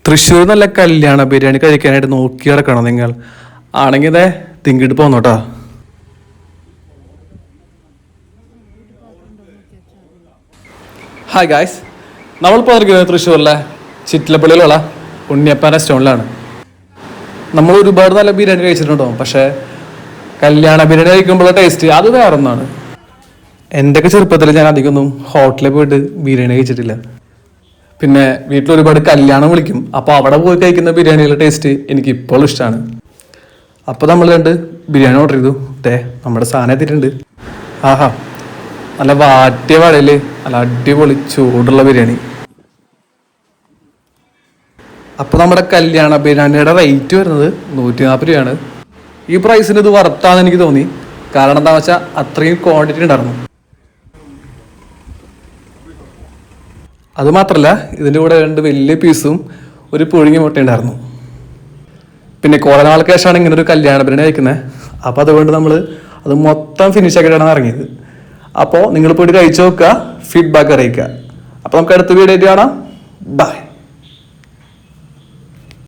തൃശ്ശൂർ നല്ല കല്യാണ ബിരിയാണി കഴിക്കാനായിട്ട് നോക്കി കിടക്കണം നിങ്ങൾ. ആണെങ്കിൽ ഇതേ തിങ്കിട്ട് പോന്നോട്ടാ. ഹായ് ഗായ്സ്, നമ്മളിപ്പോൾ ഇരിക്കുന്നത് തൃശ്ശൂരിലെ ചിറ്റിലപ്പള്ളിയിലുള്ള ഉണ്ണിയപ്പൻ റെസ്റ്റോറൻറ്റിലാണ്. നമ്മൾ ഒരുപാട് നല്ല ബിരിയാണി കഴിച്ചിട്ടുണ്ടോ, പക്ഷേ കല്യാണ ബിരിയാണി കഴിക്കുമ്പോഴുള്ള ടേസ്റ്റ് അത് വേറെ ഒന്നാണ്. എൻ്റെയൊക്കെ ചെറുപ്പത്തിൽ ഞാൻ അധികമൊന്നും ഹോട്ടലിൽ പോയിട്ട് ബിരിയാണി കഴിച്ചിട്ടില്ല. പിന്നെ വീട്ടിൽ ഒരുപാട് കല്യാണം വിളിക്കും, അപ്പോൾ അവിടെ പോയി കഴിക്കുന്ന ബിരിയാണിയുടെ ടേസ്റ്റ് എനിക്ക് ഇപ്പോഴും ഇഷ്ടമാണ്. അപ്പോൾ നമ്മൾ ബിരിയാണി ഓർഡർ ചെയ്തു. നമ്മുടെ സാധനം എത്തിയിട്ടുണ്ട്. ആഹാ, നല്ല വാട്ടിയ വടയിൽ നല്ല അടിപൊളി ചൂടുള്ള ബിരിയാണി. അപ്പോൾ നമ്മുടെ കല്യാണ ബിരിയാണിയുടെ റേറ്റ് വരുന്നത് 140 രൂപയാണ്. ഈ പ്രൈസിന് ഇത് വർത്താന്ന് എനിക്ക് തോന്നി. കാരണം എന്താണെന്ന് വെച്ചാൽ അത്രയും ക്വാണ്ടിറ്റി ഉണ്ടായിരുന്നു. അതുമാത്രമല്ല, ഇതിൻ്റെ കൂടെ 2 വലിയ പീസും ഒരു പുഴുങ്ങിയ മുട്ട ഉണ്ടായിരുന്നു. പിന്നെ കുറേ നാൾക്ക് ശേഷമാണ് ഇങ്ങനെ ഒരു കല്യാണ ബിരിയാണി കഴിക്കുന്നത്. അപ്പോൾ അതുകൊണ്ട് നമ്മൾ അത് മൊത്തം ഫിനിഷ് ആക്കിയിട്ടാണ് ഇറങ്ങിയത്. അപ്പോൾ നിങ്ങൾ പോയിട്ട് കഴിച്ചു നോക്കുക, ഫീഡ്ബാക്ക് അറിയിക്കുക. അപ്പോൾ നമുക്ക് അടുത്ത വീഡിയോ ആയിട്ട് കാണാം. ബൈ.